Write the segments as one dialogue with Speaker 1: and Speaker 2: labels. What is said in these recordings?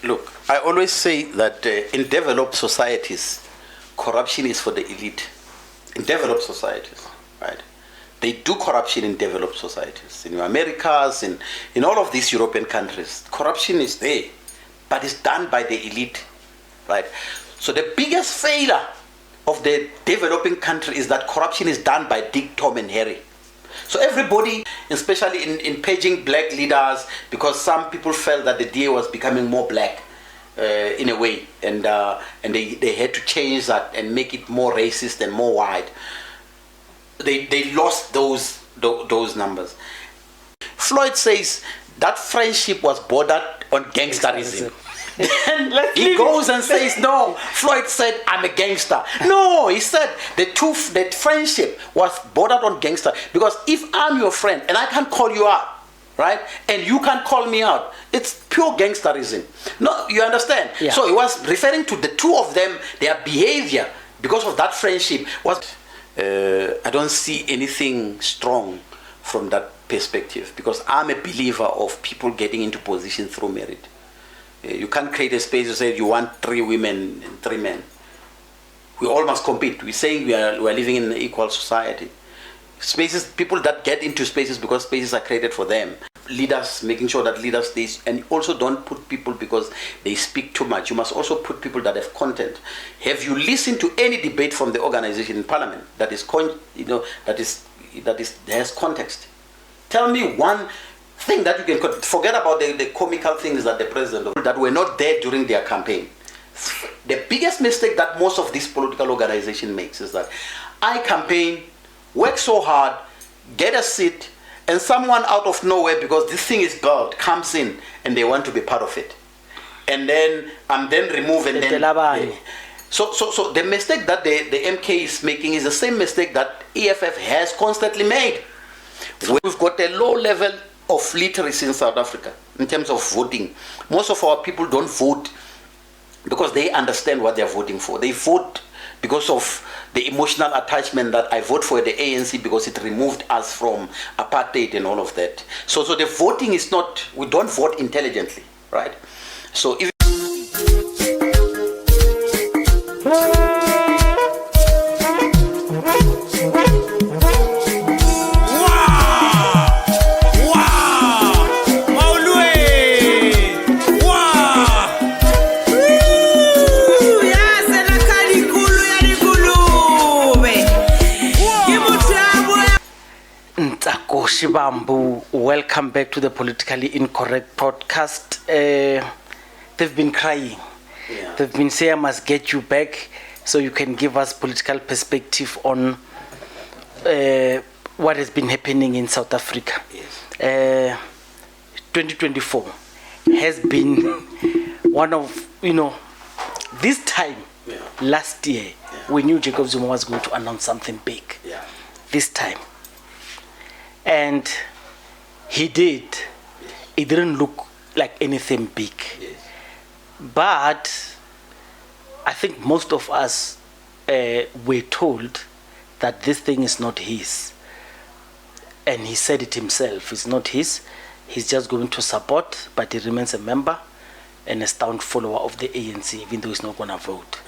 Speaker 1: Look, I always say that in developed societies, corruption is for the elite. In developed societies, right? They do corruption in developed societies. In Americas, in all of these European countries, corruption is there, but it's done by the elite, right? So the biggest failure of the developing country is that corruption is done by Dick, Tom, and Harry. So everybody, especially in paging black leaders, because some people felt that the DA was becoming more black in a way, and they had to change that and make it more racist and more white. They lost those numbers. Floyd says that friendship was bordered on gangsterism. Then he goes and says, no, Floyd said, I'm a gangster. No, he said that friendship was bordered on gangster. Because if I'm your friend and I can't call you out, right, and you can't call me out, it's pure gangsterism. No, you understand? Yeah. So he was referring to the two of them, their behavior, because of that friendship was... I don't see anything strong from that perspective, because I'm a believer of people getting into position through merit. You can't create a space to say you want 3 women and 3 men. We all must compete. We're saying we are living in an equal society. Spaces, people that get into spaces because spaces are created for them. Leaders, making sure that leaders stay, and also don't put people because they speak too much. You must also put people that have content. Have you listened to any debate from the organization in Parliament that is, that has context? Tell me one thing that you can forget about the comical things that the president that were not there during their campaign. The biggest mistake that most of this political organization makes is that I campaign, work so hard, get a seat, and someone out of nowhere, because this thing is built, comes in and they want to be part of it, and then I'm then removed and then. So the mistake that the MK is making is the same mistake that EFF has constantly made. We've got a low level of literacy in South Africa in terms of voting. Most of our people don't vote because they understand what they're voting for. They vote because of the emotional attachment that I vote for the ANC because it removed us from apartheid and all of that. So the voting is not, we don't vote intelligently, right? So if
Speaker 2: Ntsako Shivambu, welcome back to the Politically Incorrect podcast. They've been crying. Yeah. They've been saying I must get you back so you can give us political perspective on what has been happening in South Africa. Yes. 2024 has been one of, this time last year, we knew Jacob Zuma was going to announce something big. Yeah. This time. And he did. It didn't look like anything big. Yes. But I think most of us were told that this thing is not his. And he said it himself. It's not his. He's just going to support, but he remains a member and a staunch follower of the ANC, even though he's not going to vote.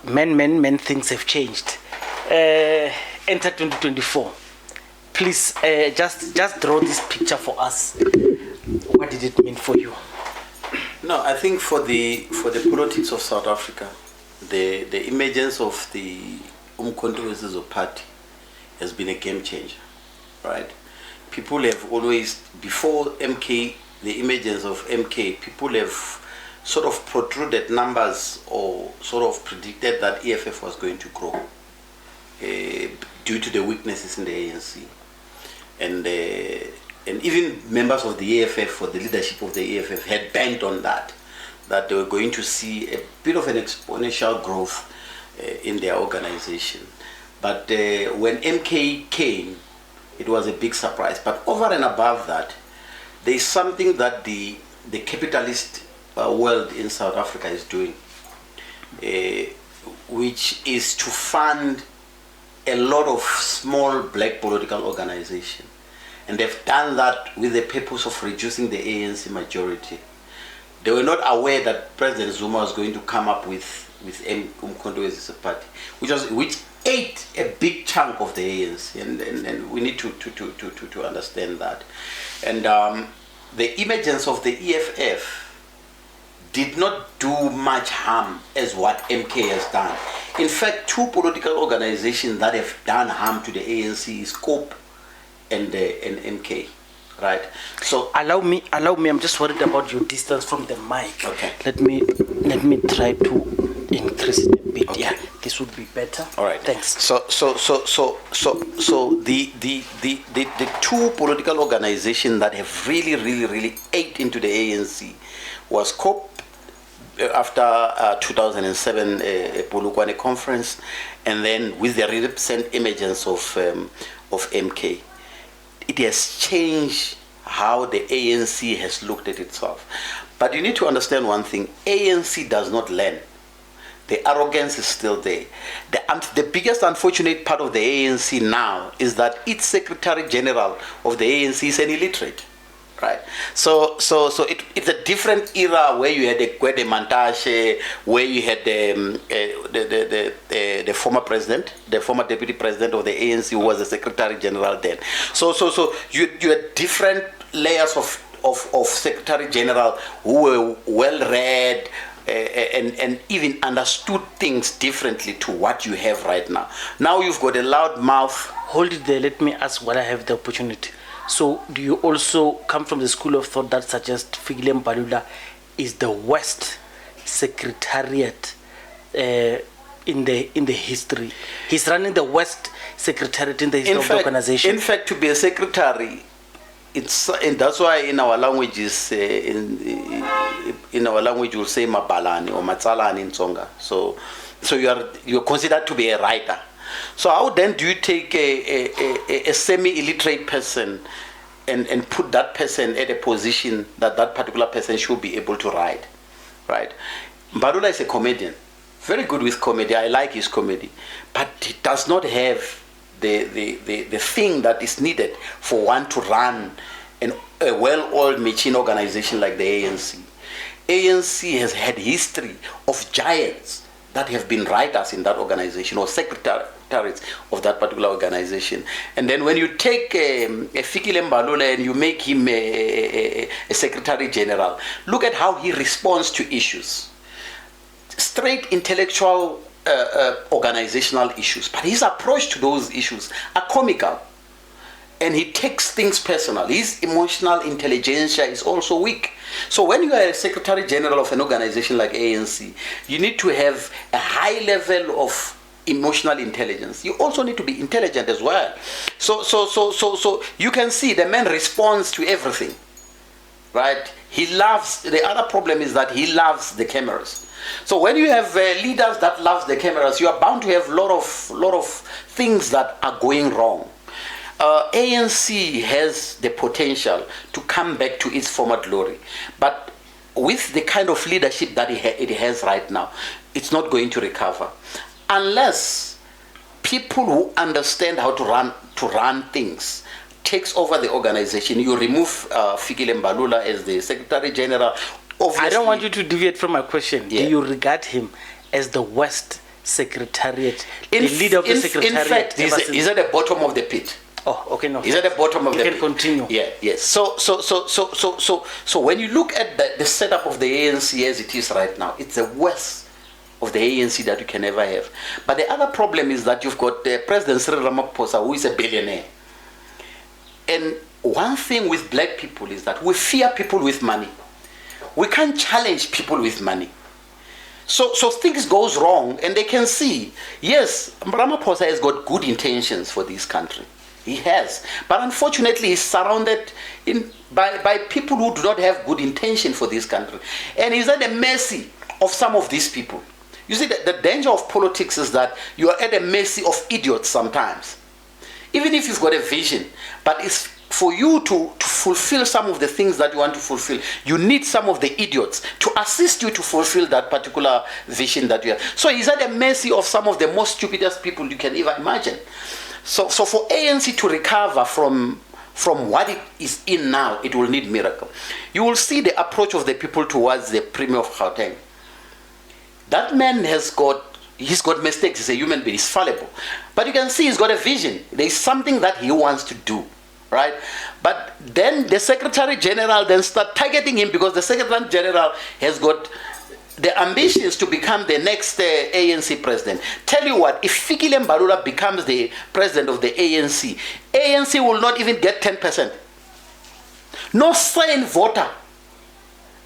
Speaker 2: Men, things have changed. Enter 2024. Please, just draw this picture for us. What did it mean for you?
Speaker 1: No, I think for the politics of South Africa, the emergence of the Umkhonto party has been a game changer, right? People have always, before MK, the emergence of MK, people have sort of protruded numbers or sort of predicted that EFF was going to grow due to the weaknesses in the ANC. And even members of the EFF or the leadership of the EFF had banked on that they were going to see a bit of an exponential growth in their organization. But when MK came, it was a big surprise. But over and above that, there is something that the capitalist world in South Africa is doing, which is to fund a lot of small black political organizations. And they've done that with the purpose of reducing the ANC majority. They were not aware that President Zuma was going to come up with Umkhonto as a party, which ate a big chunk of the ANC, and we need to understand that. And the emergence of the EFF did not do much harm as what MK has done. In fact, two political organizations that have done harm to the ANC is COPE and MK. Right. So
Speaker 2: allow me. I'm just worried about your distance from the mic.
Speaker 1: Okay.
Speaker 2: Let me try to increase it a bit.
Speaker 1: Okay.
Speaker 2: Yeah, this would be better.
Speaker 1: All right.
Speaker 2: Thanks.
Speaker 1: So the two political organizations that have really ate into the ANC was COPE after 2007 Polokwane conference, and then with the recent emergence of MK. It has changed how the ANC has looked at itself. But you need to understand one thing. ANC does not learn. The arrogance is still there. The biggest unfortunate part of the ANC now is that its Secretary General of the ANC is an illiterate. Right, so it's a different era where you had the Gwede Mantashe, where you had the former president, the former deputy president of the ANC, who was the Secretary General then. So you had different layers of Secretary General who were well read and even understood things differently to what you have right now. Now you've got a loud mouth.
Speaker 2: Hold it there. Let me ask while I have the opportunity. So, do you also come from the school of thought that suggests Fikile Mbalula is the worst secretariat in the history? He's running the worst secretariat in the history of the organization.
Speaker 1: In fact, to be a secretary, and that's why in our languages, in our language, we'll say mabalani or matsalani in Tsonga. So you're considered to be a writer. So how then do you take a semi-illiterate person and put that person at a position that particular person should be able to write, right? Mbalula is a comedian, very good with comedy. I like his comedy, but he does not have the thing that is needed for one to run a well-oiled machine organization like the ANC. ANC has had history of giants that have been writers in that organization or secretaries of that particular organization. And then when you take Fikile Mbalula and you make him a secretary general, look at how he responds to issues. Straight intellectual organizational issues, but his approach to those issues are comical. And he takes things personal. His emotional intelligentsia is also weak. So when you are a secretary general of an organization like ANC, you need to have a high level of emotional intelligence. You also need to be intelligent as well. So you can see the man responds to everything, right? He loves, the other problem is that he loves the cameras. So when you have leaders that love the cameras, you are bound to have a lot of things that are going wrong. ANC has the potential to come back to its former glory, but with the kind of leadership that it has right now, it's not going to recover unless people who understand how to run things takes over the organization. You remove Fikile Mbalula as the Secretary General. Obviously,
Speaker 2: I don't want you to deviate from my question.
Speaker 1: Yeah.
Speaker 2: Do you regard him as the worst secretariat, the leader of the secretariat?
Speaker 1: In fact, he's at the bottom of the pit.
Speaker 2: Oh, okay, no.
Speaker 1: He's at the bottom of the pit.
Speaker 2: You can continue.
Speaker 1: Yeah, yes. So when you look at the setup of the ANC as it is right now, it's the worst of the ANC that you can ever have. But the other problem is that you've got President Cyril Ramaphosa, who is a billionaire. And one thing with black people is that we fear people with money. We can't challenge people with money. So things goes wrong, and they can see, yes, Ramaphosa has got good intentions for this country. He has. But unfortunately, he's surrounded by people who do not have good intention for this country. And he's at the mercy of some of these people. You see, the danger of politics is that you are at the mercy of idiots sometimes. Even if you've got a vision, but it's for you to fulfill some of the things that you want to fulfill, you need some of the idiots to assist you to fulfill that particular vision that you have. So he's at the mercy of some of the most stupidest people you can even imagine. So for ANC to recover from from what it is in now, it will need miracle. You will see the approach of the people towards the Premier of Gauteng. That man he's got mistakes. He's a human being. He's fallible. But you can see he's got a vision. There's something that he wants to do, right? But then the Secretary General then start targeting him because the Secretary General has got the ambitions to become the next ANC president. Tell you what, if Fikile Mbalula becomes the president of the ANC, ANC will not even get 10%. No sane voter.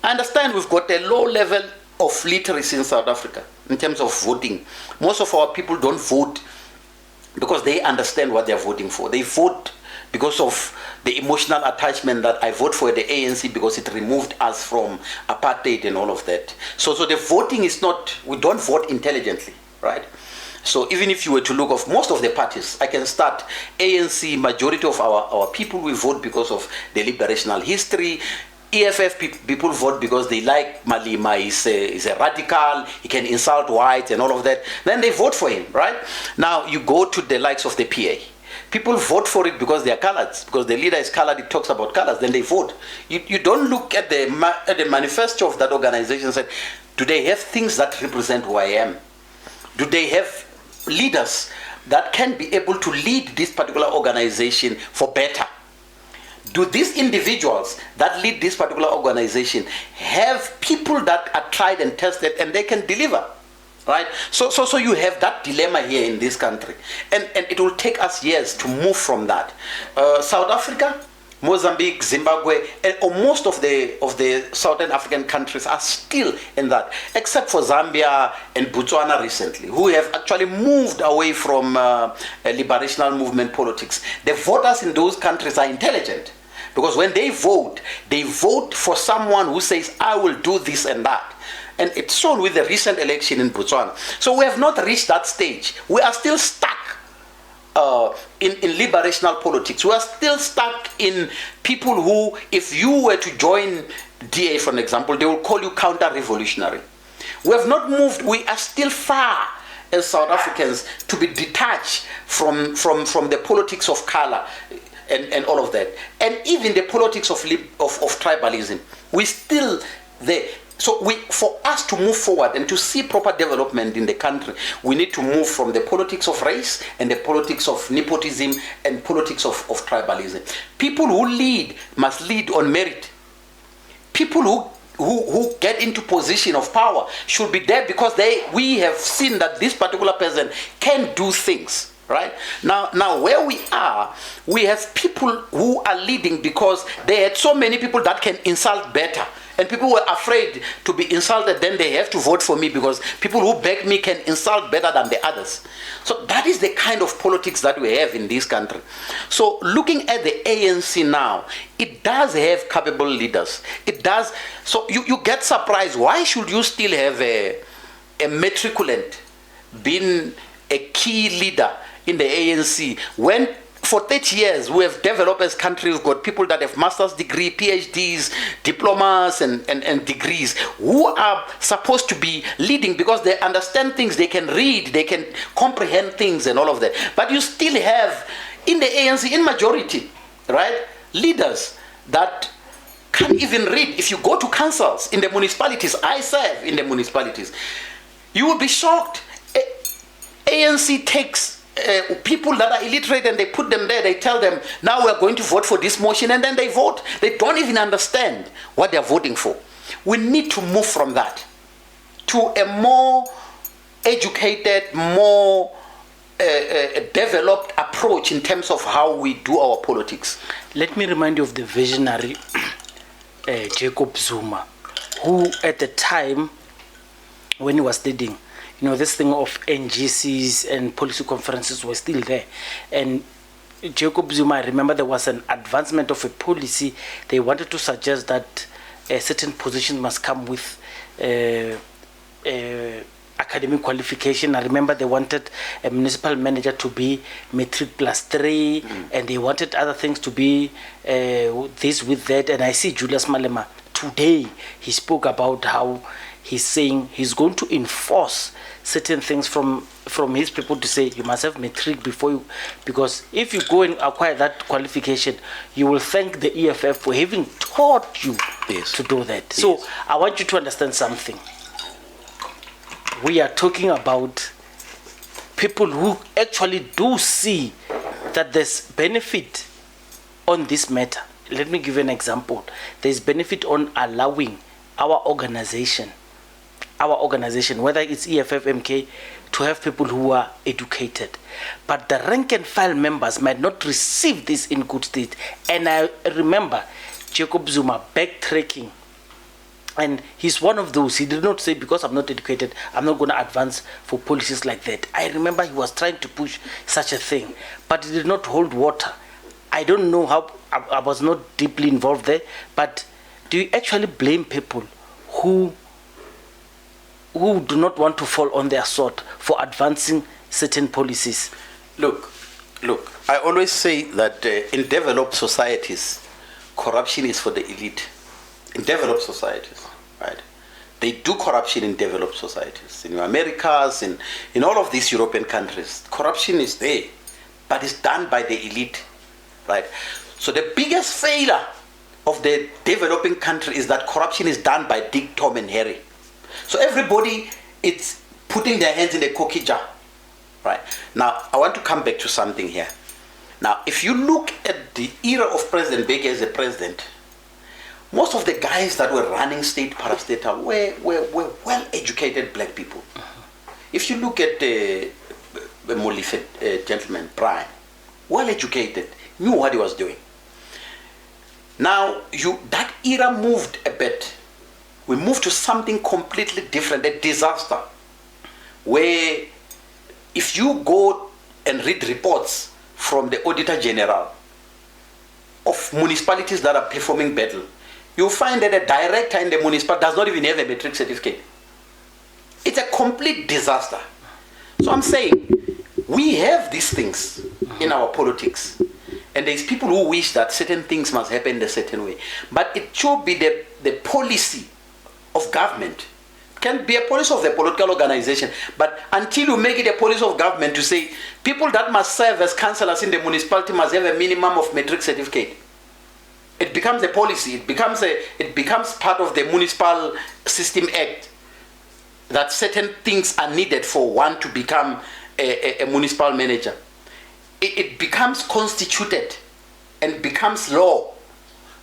Speaker 1: I understand we've got a low level of literacy in South Africa in terms of voting. Most of our people don't vote because they understand what they're voting for. They vote because of the emotional attachment that I vote for the ANC because it removed us from apartheid and all of that. So the voting is not, we don't vote intelligently, right? So even if you were to look at most of the parties, I can start ANC, majority of our people will vote because of the liberational history. EFF people vote because they like Malema, he's a radical, he can insult whites and all of that. Then they vote for him, right? Now you go to the likes of the PA. People vote for it because they are coloreds, because the leader is colored, it talks about colors, then they vote. You don't look at the manifesto of that organization and say, do they have things that represent who I am? Do they have leaders that can be able to lead this particular organization for better? Do these individuals that lead this particular organization have people that are tried and tested and they can deliver? Right? So you have that dilemma here in this country. And it will take us years to move from that. South Africa, Mozambique, Zimbabwe, and most of the Southern African countries are still in that, except for Zambia and Botswana recently, who have actually moved away from liberational movement politics. The voters in those countries are intelligent, because when they vote for someone who says, I will do this and that. And it's shown with the recent election in Botswana. So we have not reached that stage. We are still stuck in liberational politics. We are still stuck in people who, if you were to join DA, for an example, they will call you counter-revolutionary. We have not moved. We are still far as South Africans to be detached from the politics of color and all of that. And even the politics of tribalism. We still there. So for us to move forward and to see proper development in the country, we need to move from the politics of race and the politics of nepotism and politics of tribalism. People who lead must lead on merit. People who get into position of power should be there because we have seen that this particular person can do things. Right? Now where we are, we have people who are leading because they had so many people that can insult better. And people were afraid to be insulted, then they have to vote for me because people who back me can insult better than the others. So that is the kind of politics that we have in this country. So looking at the ANC now, it does have capable leaders. It does. So you get surprised. Why should you still have a matriculant being a key leader in the ANC when for 30 years we have developed as country, we've got people that have master's degree, PhDs, diplomas and degrees who are supposed to be leading because they understand things, they can read, they can comprehend things and all of that. But you still have in the ANC, in majority, right, leaders that can't even read. If you go to councils in the municipalities, I serve in the municipalities, you will be shocked. ANC takes people that are illiterate and they put them there, they tell them, now we're going to vote for this motion, and then they vote. They don't even understand what they're voting for. We need to move from that to a more educated, more developed approach in terms of how we do our politics.
Speaker 2: Let me remind you of the visionary Jacob Zuma, who at the time when he was leading, this thing of NGCs and policy conferences were still there. And Jacob Zuma, I remember there was an advancement of a policy. They wanted to suggest that certain positions must come with academic qualification. I remember they wanted a municipal manager to be matric +3, and they wanted other things to be this with that. And I see Julius Malema today, he spoke about how he's saying he's going to enforce certain things from his people to say you must have matric before you, because if you go and acquire that qualification, you will thank the EFF for having taught you to do that. Yes. So I want you to understand something. We are talking about people who actually do see that there's benefit on this matter. Let me give you an example. There's benefit on allowing our organization, whether it's EFF, MK, to have people who are educated. But the rank and file members might not receive this in good state. And I remember Jacob Zuma backtracking. And he's one of those. He did not say, because I'm not educated, I'm not going to advance for policies like that. I remember he was trying to push such a thing, but it did not hold water. I don't know how, I was not deeply involved there, but do you actually blame people who do not want to fall on their sword for advancing certain policies?
Speaker 1: Look, I always say that in developed societies, corruption is for the elite. In developed societies, right? They do corruption in developed societies. In Americas, in all of these European countries, corruption is there, but it's done by the elite, right? So the biggest failure of the developing country is that corruption is done by Dick, Tom, and Harry. So everybody, it's putting their hands in a cookie jar, right? Now, I want to come back to something here. Now, if you look at the era of President Mbeki as a president, most of the guys that were running state parastatal were well-educated black people. If you look at the Molife gentleman, Brian, well-educated, knew what he was doing. Now, that era moved a bit. We moved to something completely different, a disaster, where if you go and read reports from the Auditor General of municipalities that are performing badly, you'll find that a director in the municipality does not even have a matric certificate. It's a complete disaster. So I'm saying, we have these things in our politics. And there's people who wish that certain things must happen in a certain way. But it should be the policy of government. It can be a policy of the political organization. But until you make it a policy of government to say, people that must serve as councillors in the municipality must have a minimum of matric certificate, it becomes a policy. It becomes part of the Municipal System Act that certain things are needed for one to become a municipal manager. It becomes constituted and becomes law.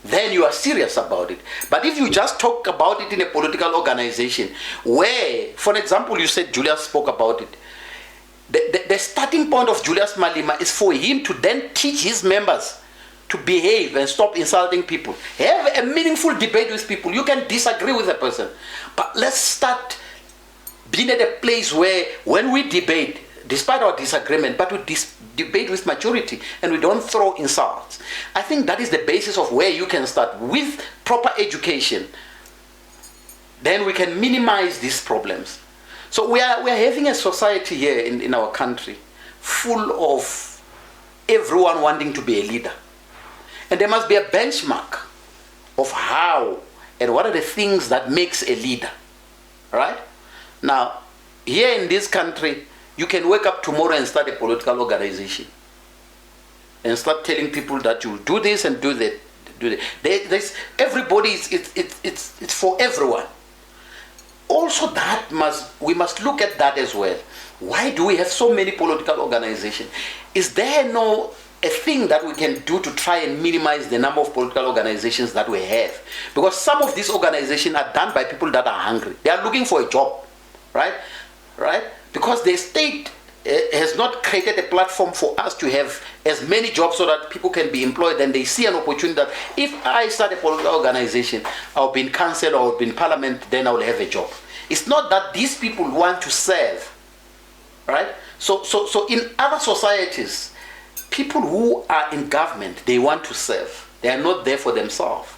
Speaker 1: Then you are serious about it. But if you just talk about it in a political organization where, for example, you said Julius spoke about it, the starting point of Julius Malema is for him to then teach his members to behave and stop insulting people. Have a meaningful debate with people. You can disagree with a person, but let's start being at a place where when we debate, despite our disagreement, but we debate with maturity and we don't throw insults. I think that is the basis of where you can start with proper education. Then we can minimize these problems. So we are having a society here in our country full of everyone wanting to be a leader. And there must be a benchmark of how and what are the things that makes a leader, right? Now, here in this country, you can wake up tomorrow and start a political organization and start telling people that you'll do this and do that. There's everybody, it's for everyone. Also, we must look at that as well. Why do we have so many political organizations? Is there a thing that we can do to try and minimize the number of political organizations that we have? Because some of these organizations are done by people that are hungry. They are looking for a job, right? Because the state has not created a platform for us to have as many jobs so that people can be employed, and they see an opportunity that if I start a political organization, I'll be in council or I'll be in parliament, then I'll have a job. It's not that these people want to serve, right? So in other societies, people who are in government, they want to serve. They are not there for themselves.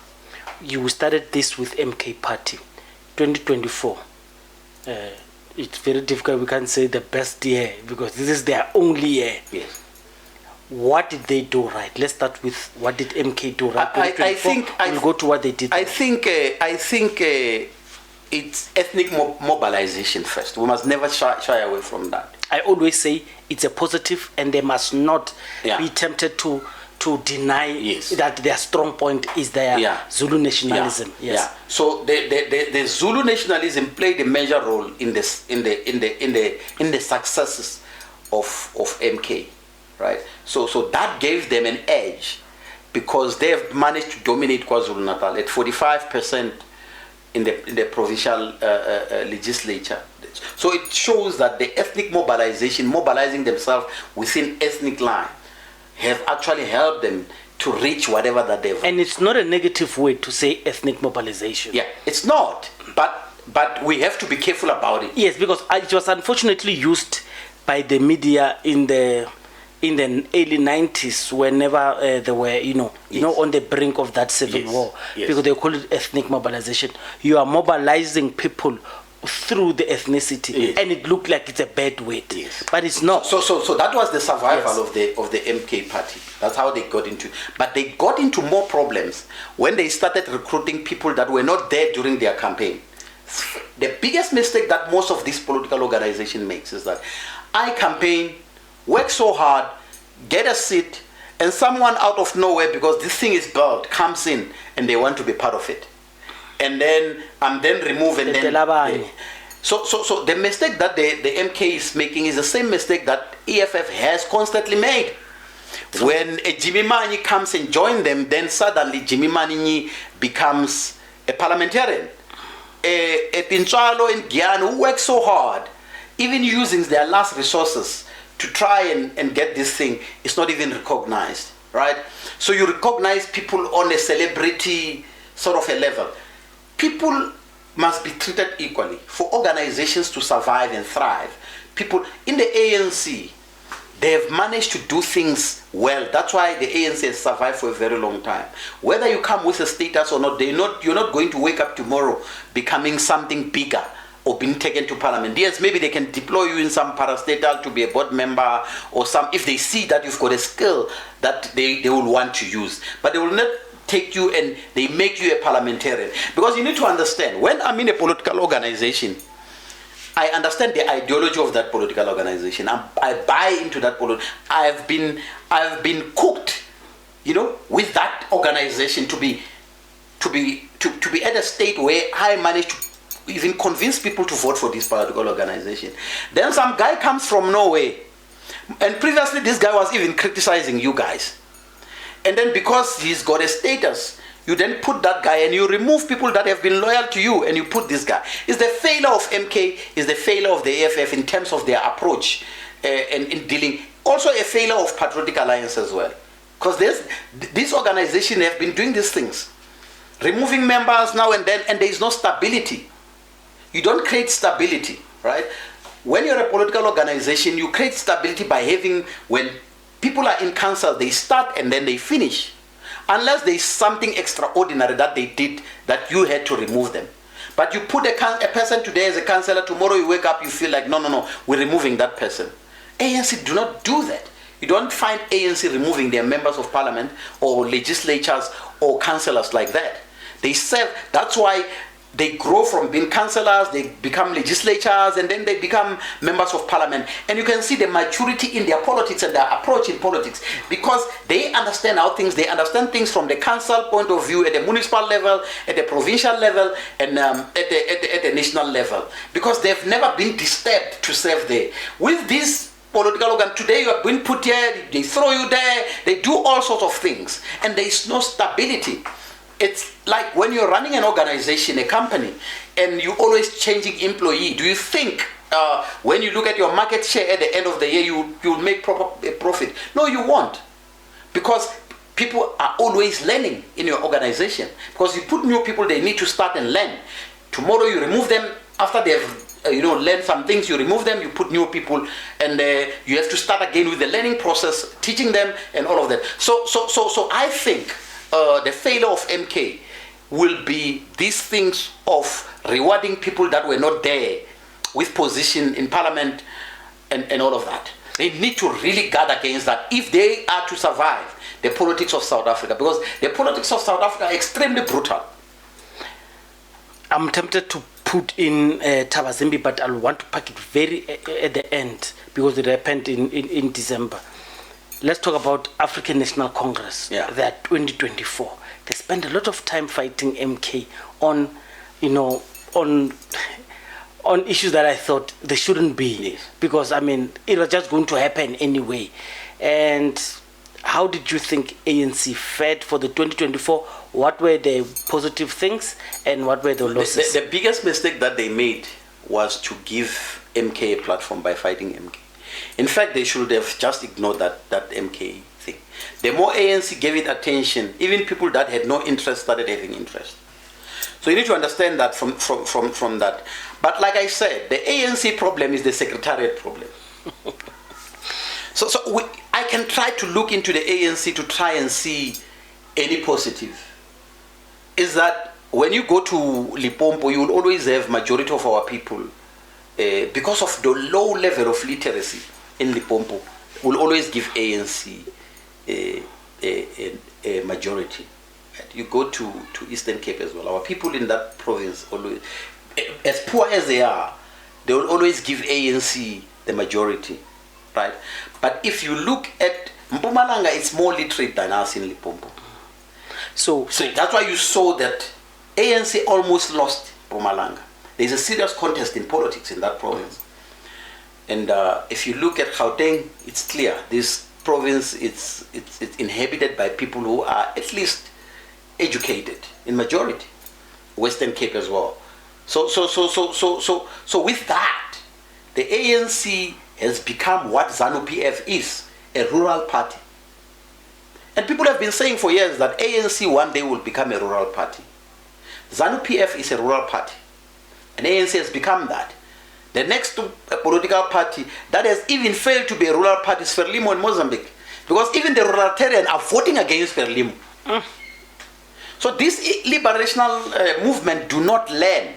Speaker 2: You started this with MK Party, 2024. It's very difficult. We can't say the best year because this is their only year.
Speaker 1: Yes.
Speaker 2: What did they do right? Let's start with what did MK do right?
Speaker 1: I think
Speaker 2: we'll go to what they did.
Speaker 1: I think it's ethnic mobilization first. We must never shy away from that.
Speaker 2: I always say it's a positive, and they must not
Speaker 1: Yeah.
Speaker 2: be tempted to deny
Speaker 1: Yes.
Speaker 2: that their strong point is their
Speaker 1: Yeah.
Speaker 2: Zulu nationalism.
Speaker 1: Yeah.
Speaker 2: Yes.
Speaker 1: Yeah. So the Zulu nationalism played a major role in this in the successes of MK, right? So that gave them an edge, because they have managed to dominate KwaZulu-Natal at 45% in the provincial legislature. So it shows that the ethnic mobilizing themselves within ethnic line, have actually helped them to reach whatever that they've.
Speaker 2: And it's not a negative way to say ethnic mobilization.
Speaker 1: Yeah, it's not, but we have to be careful about it.
Speaker 2: Yes, because it was unfortunately used by the media in the early 90s, whenever they were, on the brink of that civil war, because they call it ethnic mobilization. You are mobilizing people through the ethnicity, and it looked like it's a bad word, but it's not.
Speaker 1: So that was the survival of the MK party. That's how they got into. But they got into more problems when they started recruiting people that were not there during their campaign. The biggest mistake that most of this political organization makes is that I campaign, work so hard, get a seat, and someone out of nowhere, because this thing is built, comes in and they want to be part of it. And then I'm then removed, and then so the mistake that the MK is making is the same mistake that EFF has constantly made. When a Jimmy Manyi comes and joins them, then suddenly Jimmy Manyi becomes a parliamentarian. A Ntsako and Gyan, who work so hard, even using their last resources to try and get this thing, is not even recognized, right? So you recognize people on a celebrity sort of a level. People must be treated equally. For organizations to survive and thrive, people in the ANC, they have managed to do things well. That's why the ANC has survived for a very long time. Whether you come with a status or not, you're not going to wake up tomorrow becoming something bigger or being taken to parliament. Yes, maybe they can deploy you in some parastatal to be a board member, or some, if they see that you've got a skill that they will want to use. But they will not take you and they make you a parliamentarian. Because you need to understand, when I'm in a political organization, I understand the ideology of that political organization. I buy into that political. I've been cooked, with that organization to be at a state where I managed to even convince people to vote for this political organization. Then some guy comes from nowhere, and previously this guy was even criticizing you guys. And then because he's got a status, you then put that guy and you remove people that have been loyal to you, and you put this guy. It's the failure of MK, is the failure of the EFF in terms of their approach and in dealing. Also a failure of Patriotic Alliance as well. Because this organization have been doing these things. Removing members now and then, and there is no stability. You don't create stability, right? When you're a political organization, you create stability by having, when people are in council, they start and then they finish. Unless there is something extraordinary that they did that you had to remove them. But you put a person today as a councillor, tomorrow you wake up, you feel like, no, we're removing that person. ANC do not do that. You don't find ANC removing their members of parliament or legislatures or councillors like that. They serve, that's why they grow from being councillors, they become legislatures, and then they become members of parliament. And you can see the maturity in their politics and their approach in politics, because they understand how things, they understand things from the council point of view, at the municipal level, at the provincial level, and at the national level. Because they've never been disturbed to serve there. With this political organ, today you are being put here, they throw you there, they do all sorts of things, and there is no stability. It's like when you're running an organization, a company, and you're always changing employee. Do you think when you look at your market share at the end of the year, you'll make a profit? No, you won't. Because people are always learning in your organization. Because you put new people, they need to start and learn. Tomorrow you remove them after they've learned some things, you remove them, you put new people, and you have to start again with the learning process, teaching them and all of that. So I think the failure of MK will be these things of rewarding people that were not there with position in parliament and all of that. They need to really guard against that if they are to survive the politics of South Africa, because the politics of South Africa are extremely brutal.
Speaker 2: I'm tempted to put in Tabazimbi, but I want to pack it very at the end because it happened in December. Let's talk about African National Congress.
Speaker 1: Yeah.
Speaker 2: That 2024. They spent a lot of time fighting MK on, on issues that I thought they shouldn't be.
Speaker 1: Yes.
Speaker 2: Because, I mean, it was just going to happen anyway. And how did you think ANC fared for the 2024? What were the positive things and what were the losses?
Speaker 1: The biggest mistake that they made was to give MK a platform by fighting MK. In fact, they should have just ignored that MK thing. The more ANC gave it attention, even people that had no interest started having interest. So you need to understand that from that. But like I said, the ANC problem is the secretariat problem. I can try to look into the ANC to try and see any positive. Is that when you go to Limpopo, you will always have majority of our people, because of the low level of literacy in Limpopo, will always give ANC a majority. You go to Eastern Cape as well. Our people in that province, always, as poor as they are, they will always give ANC the majority, right? But if you look at Mpumalanga, it's more literate than us in Limpopo. So that's why you saw that ANC almost lost Mpumalanga. There's a serious contest in politics in that province. And if you look at Gauteng, it's clear. This province, it's inhabited by people who are at least educated in majority. Western Cape as well. So with that, the ANC has become what ZANU-PF is, a rural party. And people have been saying for years that ANC one day will become a rural party. ZANU-PF is a rural party. And ANC has become that. The next political party that has even failed to be a rural party is Frelimo in Mozambique. Because even the ruralitarians are voting against Frelimo. So this liberational movement do not learn.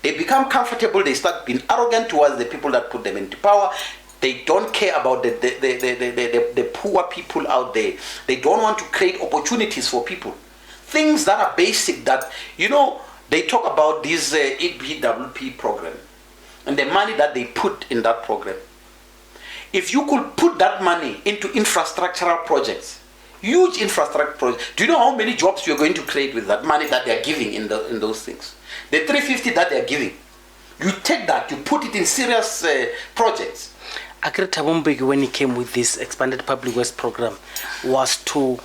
Speaker 1: They become comfortable, they start being arrogant towards the people that put them into power. They don't care about the poor people out there. They don't want to create opportunities for people. Things that are basic that, they talk about this EPWP program and the money that they put in that program. If you could put that money into infrastructural projects, huge infrastructure projects, do you know how many jobs you're going to create with that money that they're giving in those things? The 350 that they're giving, you take that, you put it in serious projects.
Speaker 2: Agreta Bombeki, when he came with this expanded public works program, was to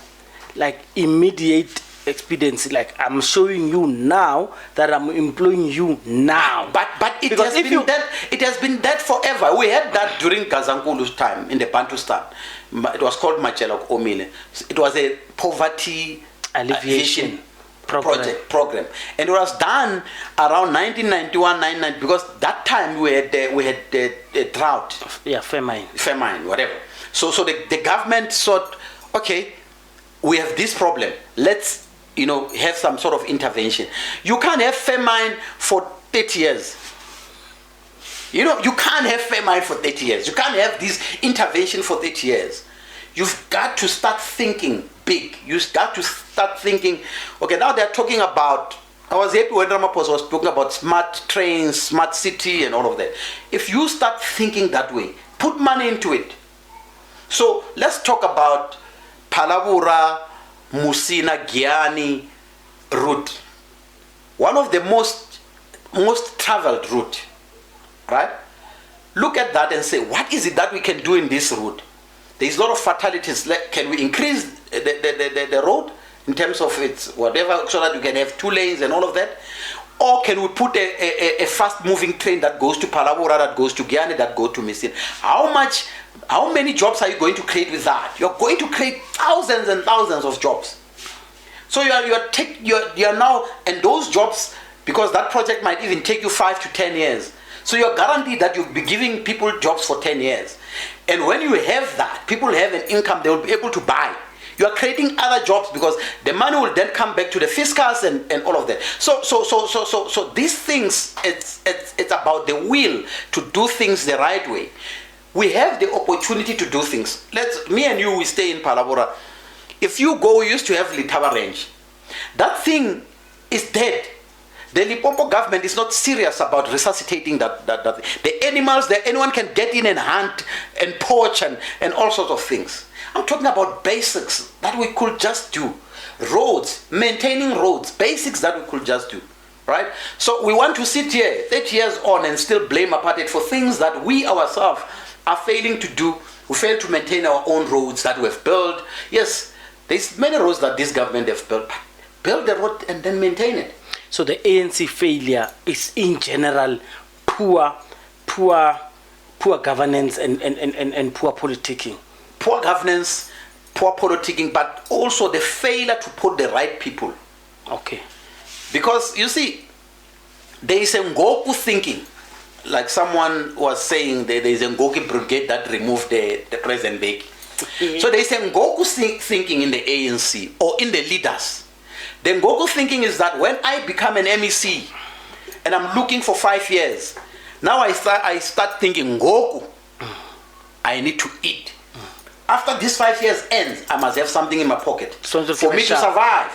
Speaker 2: immediate expediency, I'm showing you now that I'm employing you now.
Speaker 1: But it has been that forever. We had that during Gazankulu's time in the Bantustan. It was called Machelok Omile. It was a poverty alleviation program. And it was done around 1991, 1990, because that time we had a drought.
Speaker 2: Yeah, famine,
Speaker 1: whatever. So the government thought, okay, we have this problem. Let's have some sort of intervention. You can't have famine for 30 years. You can't have famine for 30 years. You can't have this intervention for 30 years. You've got to start thinking big. You've got to start thinking, okay, now they're talking about, I was happy when Ramaphosa was talking about smart trains, smart city and all of that. If you start thinking that way, put money into it. So let's talk about Palabura, Musina, Giani route. One of the most traveled route, right? Look at that and say, what is it that we can do in this route? There's a lot of fatalities. Can we increase the road in terms of its whatever, so that you can have 2 lanes and all of that? Or can we put a fast-moving train that goes to Palabura, that goes to Giani, that goes to Messina? How many jobs are you going to create with that? You're going to create thousands and thousands of jobs. So you're now, and those jobs, because that project might even take you 5 to 10 years. So you're guaranteed that you'll be giving people jobs for 10 years. And when you have that, people have an income, they will be able to buy. You are creating other jobs because the money will then come back to the fiscals and all of that. So these things, it's about the will to do things the right way. We have the opportunity to do things. Me and you, we stay in Palabora. If you go, we used to have Litaba range. That thing is dead. The Limpopo government is not serious about resuscitating that. The animals, anyone can get in and hunt and poach and all sorts of things. I'm talking about basics that we could just do. Roads, maintaining roads, basics that we could just do. Right? So we want to sit here 30 years on and still blame apartheid for things that we ourselves are failing to do. We fail to maintain our own roads that we've built. Yes, there's many roads that this government have built. Build the road and then maintain it.
Speaker 2: So the ANC failure is in general poor governance and poor politicking.
Speaker 1: Poor governance, poor politicking, but also the failure to put the right people.
Speaker 2: Okay.
Speaker 1: Because you see, there is a Ngoku thinking, like someone was saying, there is a Ngoku brigade that removed the President Beki. So there is a Ngoku thinking in the ANC or in the leaders. The Ngoku thinking is that when I become an MEC and I'm looking for 5 years, now I start thinking, Ngoku, I need to eat. After this 5 years ends, I must have something in my pocket for me to survive.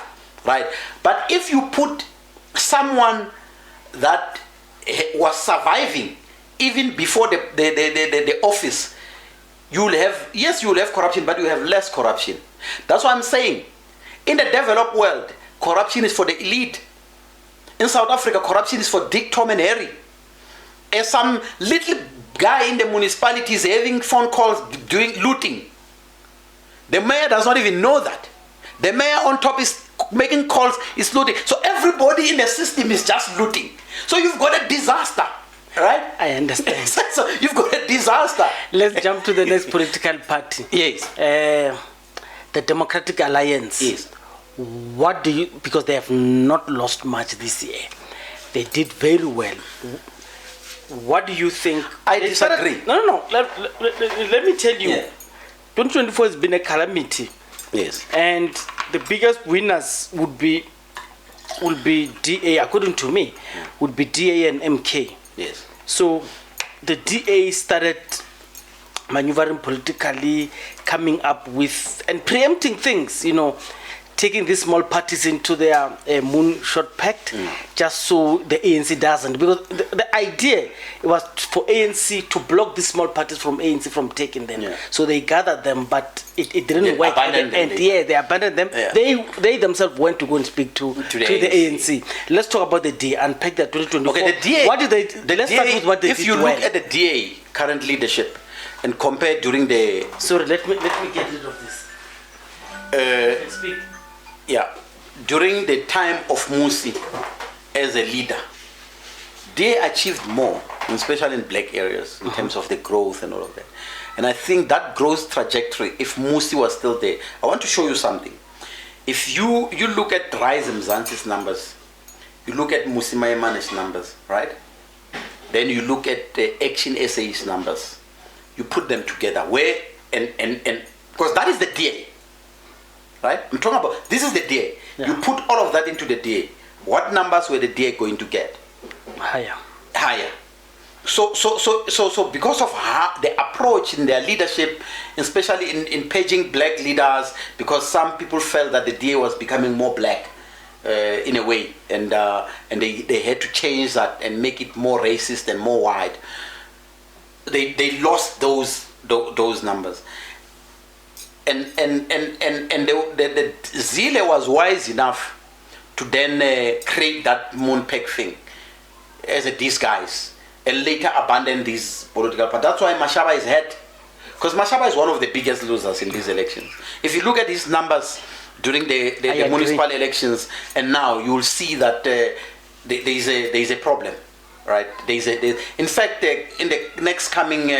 Speaker 1: Right? But if you put someone that was surviving even before the office, you will have corruption, but you have less corruption. That's what I'm saying. In the developed world, corruption is for the elite. In South Africa, corruption is for Dick, Tom, and Harry. And some little guy in the municipality is having phone calls doing looting. The mayor does not even know that. The mayor on top is making calls, is looting. So everybody in the system is just looting. So you've got a disaster, right?
Speaker 2: I understand.
Speaker 1: So you've got a disaster.
Speaker 2: Let's jump to the next political party.
Speaker 1: Yes.
Speaker 2: The Democratic Alliance.
Speaker 1: Yes.
Speaker 2: What do you, because they have not lost much this year. They did very well. What do you think?
Speaker 1: I disagree.
Speaker 2: No. Let me tell you.
Speaker 1: Yeah.
Speaker 2: 2024 has been a calamity.
Speaker 1: Yes.
Speaker 2: And the biggest winners would be DA, according to me, would be DA and MK.
Speaker 1: Yes.
Speaker 2: So the DA started maneuvering politically, coming up with and preempting things, taking these small parties into their moonshot pact, just so the ANC doesn't. Because the idea was for ANC to block these small parties from ANC from taking them. Yeah. So they gathered them, but it didn't work. And they abandoned them. Yeah. They themselves went to go and speak to the ANC. Let's talk about the DA, unpack that 2024.
Speaker 1: Okay, the DA.
Speaker 2: What did they? Let's start with what they did.
Speaker 1: If you look at the DA current leadership and compare during the.
Speaker 2: Sorry, let me get rid of this. Let's speak.
Speaker 1: Yeah, during the time of Musi as a leader, they achieved more, especially in black areas, in terms of the growth and all of that. And I think that growth trajectory, if Musi was still there, I want to show you something. If you look at Rise Mzansi's numbers, you look at Musi Maimana's numbers, right? Then you look at Action SA's numbers. You put them together, and because that is the DA. Right? I'm talking about, this is the DA. Yeah. You put all of that into the DA. What numbers were the DA going to get?
Speaker 2: Higher.
Speaker 1: So because of the approach in their leadership, especially in paging black leaders, because some people felt that the DA was becoming more black in a way, and they had to change that and make it more racist and more white. They lost those numbers. And the Zille was wise enough to then create that moonpeg thing as a disguise and later abandon these political parties. That's why Mashaba is ahead. Because Mashaba is one of the biggest losers in these elections. If you look at his numbers during the municipal elections and now, you will see that there is a problem. Right? In fact, in the next coming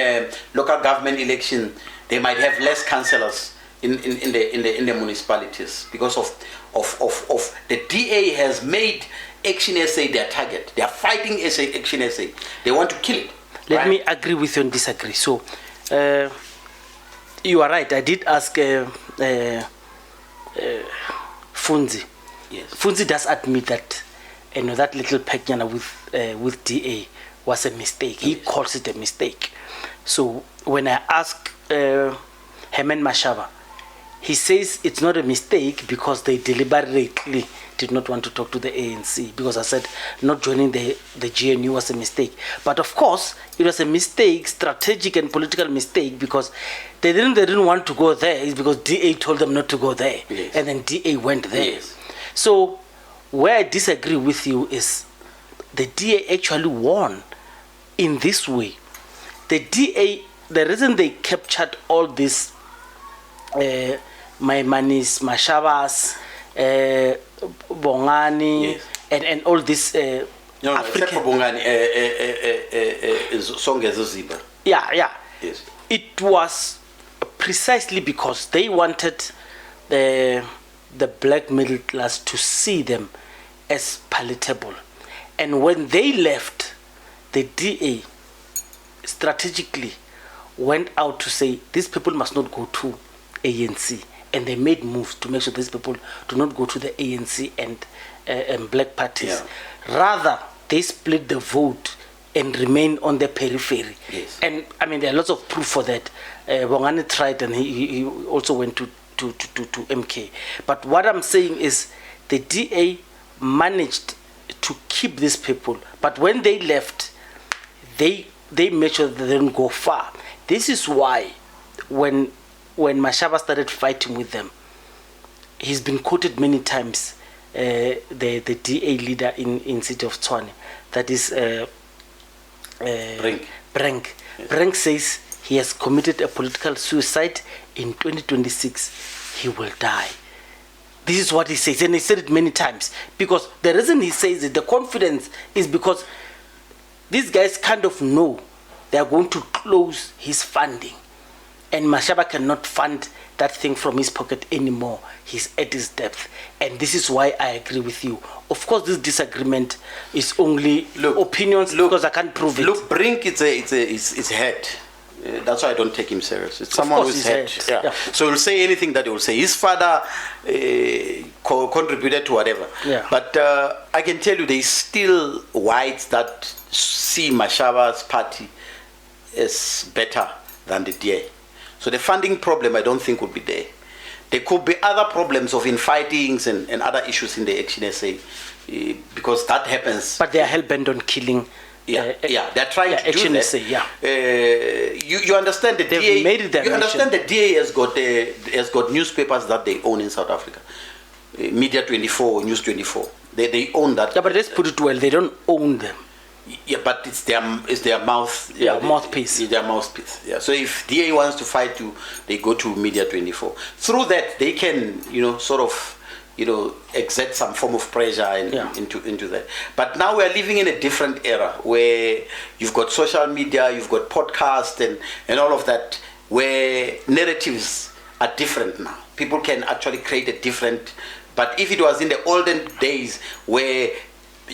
Speaker 1: local government election, they might have less councillors in the municipalities because of the DA has made Action SA their target. They are fighting Action SA. They want to kill it.
Speaker 2: Let me agree with you and disagree. So you are right. I did ask Funzi.
Speaker 1: Yes.
Speaker 2: Funzi does admit that that little pagana with DA was a mistake. He calls it a mistake. So when I ask Herman Mashaba, he says it's not a mistake because they deliberately did not want to talk to the ANC, because I said not joining the GNU was a mistake. But of course, it was a mistake, strategic and political mistake, because they didn't want to go there. It's because DA told them not to go there.
Speaker 1: Yes.
Speaker 2: And then DA went there.
Speaker 1: Yes.
Speaker 2: So where I disagree with you is the DA actually won in this way. The DA, the reason they captured all these Maimanis, Mashavas, Bongani,
Speaker 1: Yes.
Speaker 2: and all this
Speaker 1: No, except for Bongani, Songezo Ziba.
Speaker 2: yeah.
Speaker 1: Yes.
Speaker 2: It was precisely because they wanted the black middle class to see them as palatable. And when they left, the DA strategically went out to say these people must not go to ANC, and they made moves to make sure these people do not go to the ANC and black parties.
Speaker 1: Yeah.
Speaker 2: Rather, they split the vote and remain on the periphery.
Speaker 1: Yes.
Speaker 2: And I mean, there are lots of proof for that. Bongani tried, and he also went to MK. But what I'm saying is the DA managed to keep these people, but when they left, they made sure that they didn't go far. This is why when Mashaba started fighting with them, he's been quoted many times, the DA leader in city of Tshwane, that is Brink.
Speaker 1: Yes.
Speaker 2: Brink says he has committed a political suicide. In 2026 he will die. This is what he says, and he said it many times, because the reason he says it, the confidence, is because these guys kind of know they are going to close his funding, and Mashaba cannot fund that thing from his pocket anymore. He's at his depth, and this is why I agree with you. Of course, this disagreement is only opinions, because I can't prove it.
Speaker 1: Look, Brink, it's head. That's why I don't take him serious. It's someone who's head. Yeah. So he'll say anything that he will say. His father contributed to whatever.
Speaker 2: Yeah.
Speaker 1: But I can tell you there is still whites that see Mashaba's party as better than the DA. So the funding problem I don't think would be there. There could be other problems of infightings and other issues in the Action SA, because that happens.
Speaker 2: But they are hell-bent on killing.
Speaker 1: They're trying to do
Speaker 2: Action
Speaker 1: that.
Speaker 2: SA,
Speaker 1: You understand the
Speaker 2: They've
Speaker 1: DA.
Speaker 2: made it their
Speaker 1: You understand the
Speaker 2: mission.
Speaker 1: DA has got newspapers that they own in South Africa. Media 24, News 24. They own that.
Speaker 2: Yeah, but let's put it well. They don't own them.
Speaker 1: Yeah, but it's their mouth.
Speaker 2: Mouthpiece.
Speaker 1: Their mouthpiece. Yeah. So if DA wants to fight you, they go to Media 24. Through that, they can, sort of, exert some form of pressure into that. But now we are living in a different era where you've got social media, you've got podcasts and all of that, where narratives are different now. People can actually create a different. But if it was in the olden days where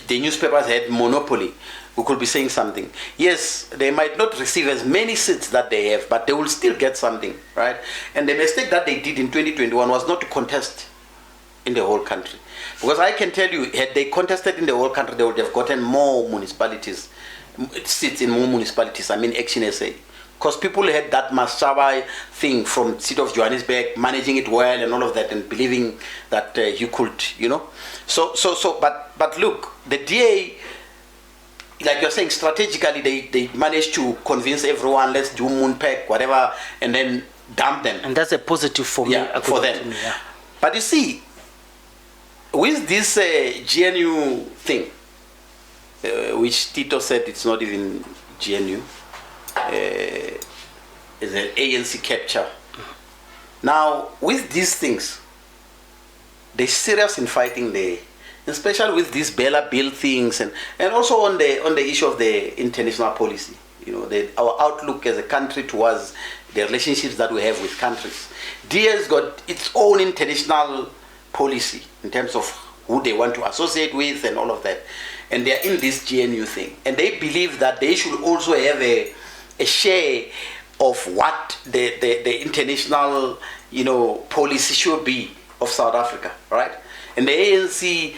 Speaker 1: the newspapers had monopoly, we could be saying something. Yes, they might not receive as many seats that they have, but they will still get something, right? And the mistake that they did in 2021 was not to contest in the whole country. Because I can tell you, had they contested in the whole country, they would have gotten more municipalities, seats in more municipalities, Action SA. Because people had that Masaba thing from City of Johannesburg, managing it well and all of that, and believing that you could, But look, the DA, like you're saying, strategically, they managed to convince everyone, let's do Moonpack, whatever, and then dump them.
Speaker 2: And that's a positive for me.
Speaker 1: Yeah, for them. But you see, with this GNU thing, which Tito said it's not even GNU, is an ANC capture. Now, with these things, they're serious in fighting especially with these Bella Bill things, and also on the issue of the international policy. Our outlook as a country towards the relationships that we have with countries. DA has got its own international policy in terms of who they want to associate with and all of that. And they are in this GNU thing. And they believe that they should also have a share of what the international, policy should be of South Africa, right? And the ANC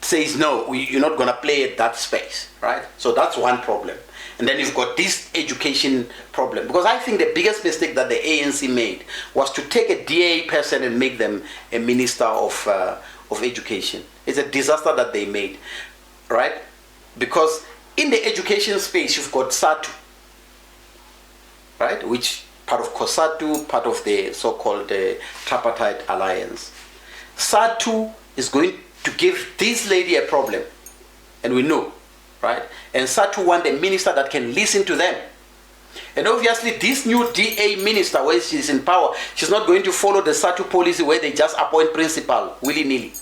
Speaker 1: says, no, you're not going to play at that space, right? So that's one problem. And then you've got this education problem. Because I think the biggest mistake that the ANC made was to take a DA person and make them a minister of education. It's a disaster that they made, right? Because in the education space, you've got SATU, right? Which part of COSATU, part of the so-called tripartite alliance. SATU is going to give this lady a problem, and we know, right? And SATU want a minister that can listen to them. And obviously this new DA minister, where she's in power, she's not going to follow the SATU policy where they just appoint principal willy-nilly,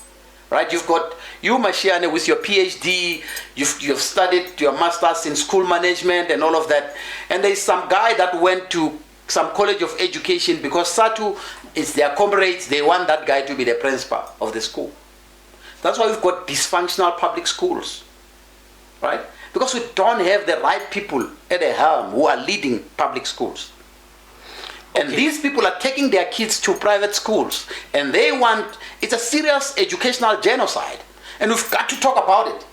Speaker 1: right? You've got you, Mashiane, with your PhD, you've studied your master's in school management and all of that. And there's some guy that went to some college of education because SATU is their comrades, they want that guy to be the principal of the school. That's why we've got dysfunctional public schools, right? Because we don't have the right people at the helm who are leading public schools. And these people are taking their kids to private schools, and they want, it's a serious educational genocide. And we've got to talk about it.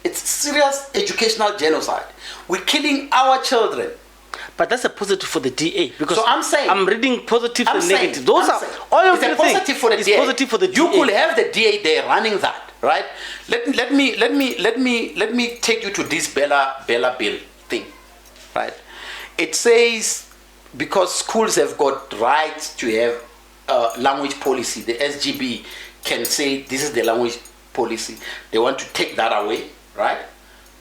Speaker 1: It's serious educational genocide. We're killing our children.
Speaker 2: But that's a positive for the DA, because
Speaker 1: so I'm saying,
Speaker 2: I'm reading positive and negative. Those are all of the
Speaker 1: positive for the DA.
Speaker 2: Positive for the DA.
Speaker 1: You could have the DA there running that, right? Let me take you to this Bella bill thing, right? It says because schools have got rights to have language policy, the SGB can say this is the language policy. They want to take that away, right?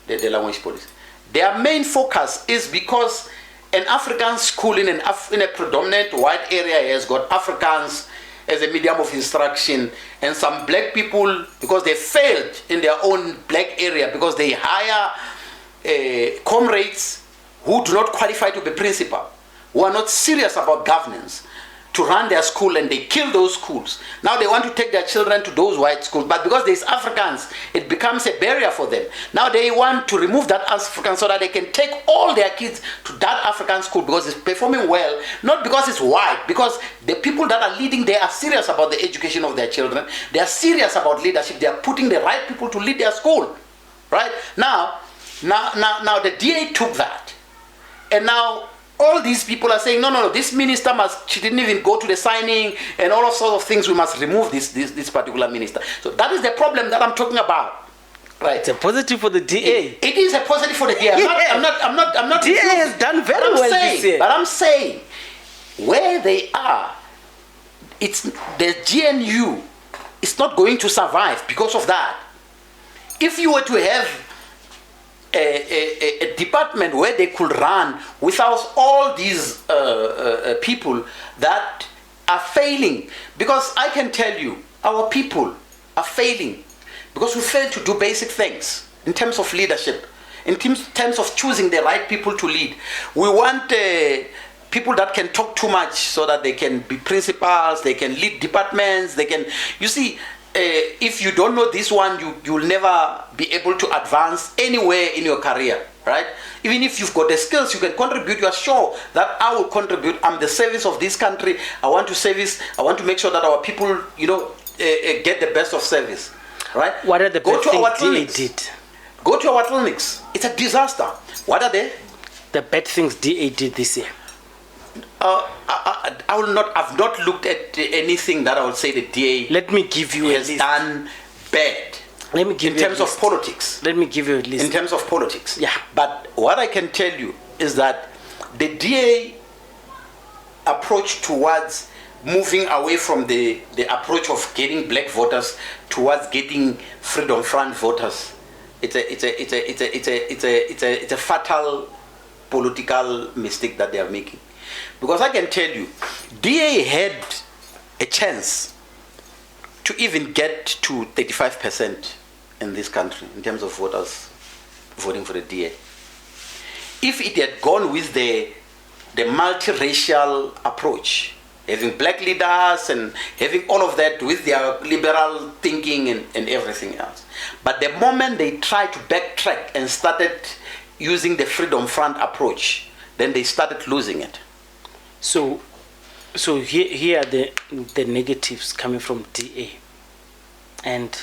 Speaker 1: The language policy. Their main focus is because an African school in a predominant white area has got Afrikaans as a medium of instruction, and some black people, because they failed in their own black area, because they hire comrades who do not qualify to be principal, who are not serious about governance, to run their school, and they kill those schools. Now they want to take their children to those white schools, but because there's Africans, it becomes a barrier for them. Now they want to remove that African so that they can take all their kids to that African school because it's performing well, not because it's white, because the people that are leading there are serious about the education of their children. They are serious about leadership. They are putting the right people to lead their school, right? Now the DA took that, and now all these people are saying, no, this minister she didn't even go to the signing, and all of sorts of things, we must remove this particular minister. So that is the problem that I'm talking about, right?
Speaker 2: It's a positive for the DA.
Speaker 1: It is a positive for the DA. I'm not
Speaker 2: DA has done very well this year.
Speaker 1: But I'm saying, where they are, it's the GNU is not going to survive because of that. If you were to have a department where they could run without all these people that are failing, because I can tell you, our people are failing because we fail to do basic things in terms of leadership, in terms of choosing the right people to lead. We want people that can talk too much so that they can be principals, they can lead departments, they can, you see, if you don't know this one, you'll never be able to advance anywhere in your career, right? Even if you've got the skills, you can contribute. You are sure that I will contribute. I'm the service of this country. I want to make sure that our people, get the best of service, right?
Speaker 2: What are the best things DA did?
Speaker 1: Go to our clinics. It's a disaster. What are they?
Speaker 2: The bad things DA did this year.
Speaker 1: I've not looked at anything that I would say the DA
Speaker 2: Let me give you
Speaker 1: has done bad.
Speaker 2: Let me give
Speaker 1: in terms of politics.
Speaker 2: Let me give you a list.
Speaker 1: In terms of politics.
Speaker 2: Yeah.
Speaker 1: But what I can tell you is that the DA approach towards moving away from the approach of getting black voters towards getting Freedom Front voters, it's a fatal political mistake that they are making. Because I can tell you, DA had a chance to even get to 35% in this country in terms of voters voting for the DA. If it had gone with the multiracial approach, having black leaders and having all of that with their liberal thinking and everything else. But the moment they tried to backtrack and started using the Freedom Front approach, then they started losing it.
Speaker 2: So here are the negatives coming from DA. And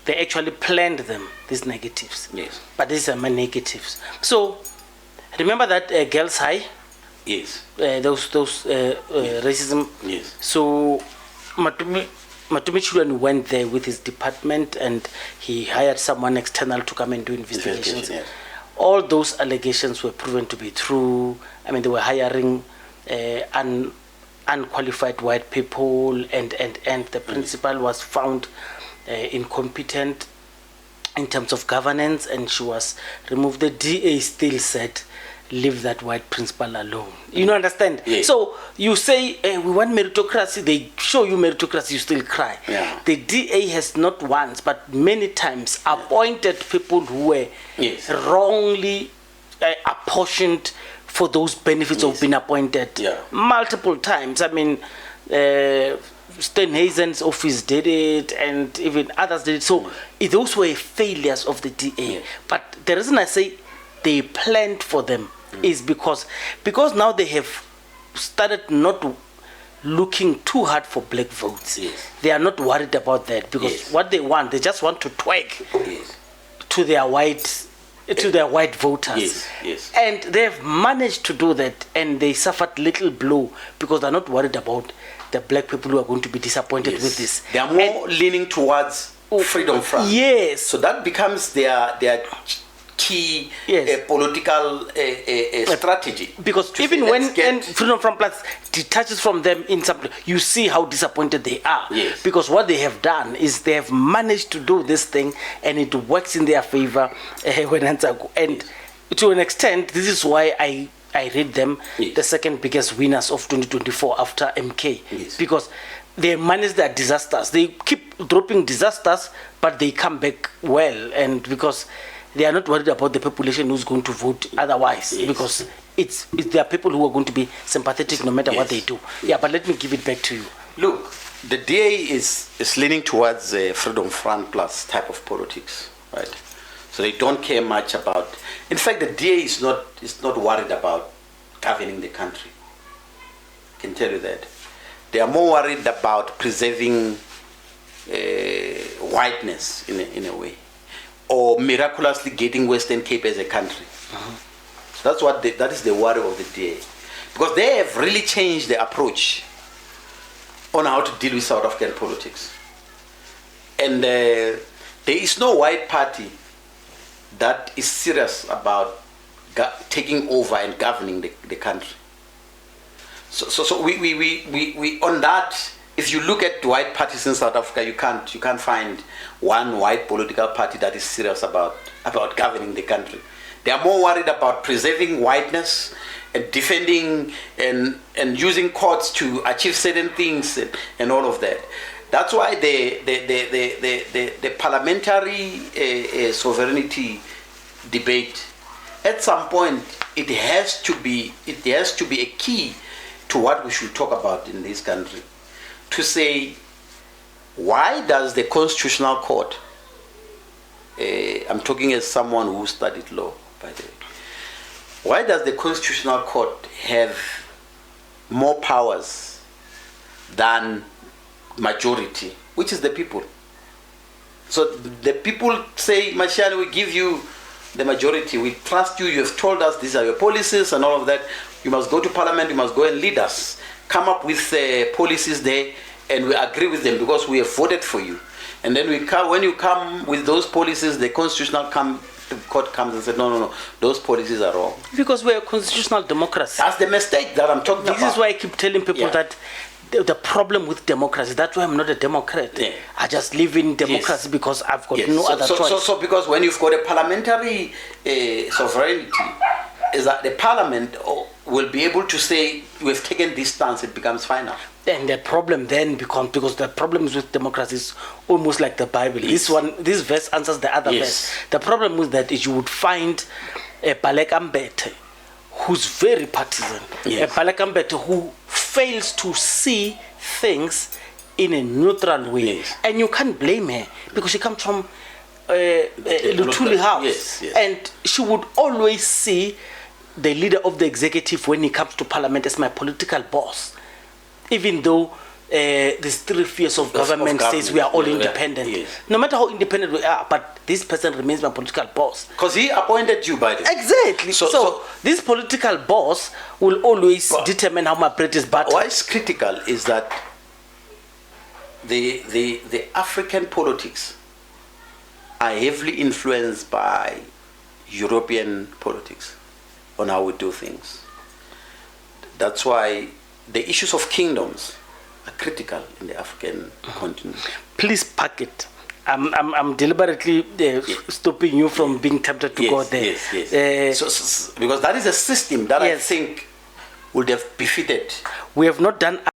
Speaker 2: they actually planned them, these negatives.
Speaker 1: Yes.
Speaker 2: But these are my negatives. So remember that girls' high?
Speaker 1: Yes.
Speaker 2: Those racism.
Speaker 1: Yes.
Speaker 2: So Matumi Children went there with his department, and he hired someone external to come and do investigations.
Speaker 1: Yes.
Speaker 2: All those allegations were proven to be true. I mean, they were hiring unqualified white people, and the principal was found incompetent in terms of governance, and she was removed. The DA still said, leave that white principal alone. You know, understand?
Speaker 1: Yeah.
Speaker 2: So you say, we want meritocracy, they show you meritocracy, you still cry.
Speaker 1: Yeah.
Speaker 2: The DA has not once, but many times appointed people who were wrongly apportioned for those benefits of being appointed. Multiple times. I mean, Steenhuisen's office did it, and even others did it. So those were failures of the DA. But the reason I say they planned for them is because now they have started not looking too hard for black votes. They are not worried about that, because what they want, they just want to twerk to their white voters. And they've managed to do that, and they suffered little blow because they're not worried about the black people who are going to be disappointed with this.
Speaker 1: They are more leaning towards freedom front.
Speaker 2: Yes.
Speaker 1: So that becomes their key political strategy.
Speaker 2: Because even when Freedom Front Plus detaches from them in some, you see how disappointed they are. Because what they have done is they have managed to do this thing, and it works in their favor. And to an extent, this is why I read them the second biggest winners of 2024 after MK. Because they manage their disasters. They keep dropping disasters, but they come back well, and because they are not worried about the population who's going to vote otherwise, because there are people who are going to be sympathetic no matter what they do. But let me give it back to you.
Speaker 1: Look, the DA is leaning towards Freedom Front Plus type of politics, right? So they don't care much about. In fact, the DA is not worried about governing the country. I can tell you that. They are more worried about preserving whiteness in a way, or miraculously getting Western Cape as a country. So that is the worry of the DA, because they have really changed the approach on how to deal with South African politics. And there is no white party that is serious about taking over and governing the country. So we on that. If you look at white parties in South Africa, you can't find one white political party that is serious about governing the country. They are more worried about preserving whiteness and defending and using courts to achieve certain things and all of that. That's why the parliamentary sovereignty debate, at some point, it has to be a key to what we should talk about in this country. To say, why does the Constitutional Court, I'm talking as someone who studied law, by the way, why does the Constitutional Court have more powers than majority, which is the people? So the people say, Mashani, we give you the majority, we trust you, you have told us these are your policies and all of that, you must go to Parliament, you must go and lead us. Come up with policies there, and we agree with them because we have voted for you. And then when you come with those policies, the Constitutional Court comes and says, no, those policies are wrong.
Speaker 2: Because we're a constitutional democracy.
Speaker 1: That's the mistake that I'm talking about.
Speaker 2: This is why I keep telling people that the problem with democracy, that's why I'm not a Democrat. I just live in democracy because I've got no other choice.
Speaker 1: So because when you've got a parliamentary sovereignty, is that the parliament will be able to say, we've taken this stance, it becomes final.
Speaker 2: And the problem then becomes, because the problems with democracy is almost like the Bible. This verse answers the other verse. The problem with that is you would find a Balekambete who's very partisan, a Balekambete who fails to see things in a neutral way. And you can't blame her, because she comes from Lutuli House. And she would always see the leader of the executive when he comes to Parliament as my political boss, even though these 3 spheres of government says we are all independent.
Speaker 1: Yes.
Speaker 2: No matter how independent we are, but this person remains my political boss.
Speaker 1: Because he appointed you, by the way.
Speaker 2: Exactly. So this political boss will always determine how my bread is buttered.
Speaker 1: Why it's critical is that the African politics are heavily influenced by European politics on how we do things. That's why the issues of kingdoms are critical in the African continent.
Speaker 2: Please pack it. I'm deliberately stopping you from being tempted to go there.
Speaker 1: Yes. So, because that is a system that I think would have befitted.
Speaker 2: We have not done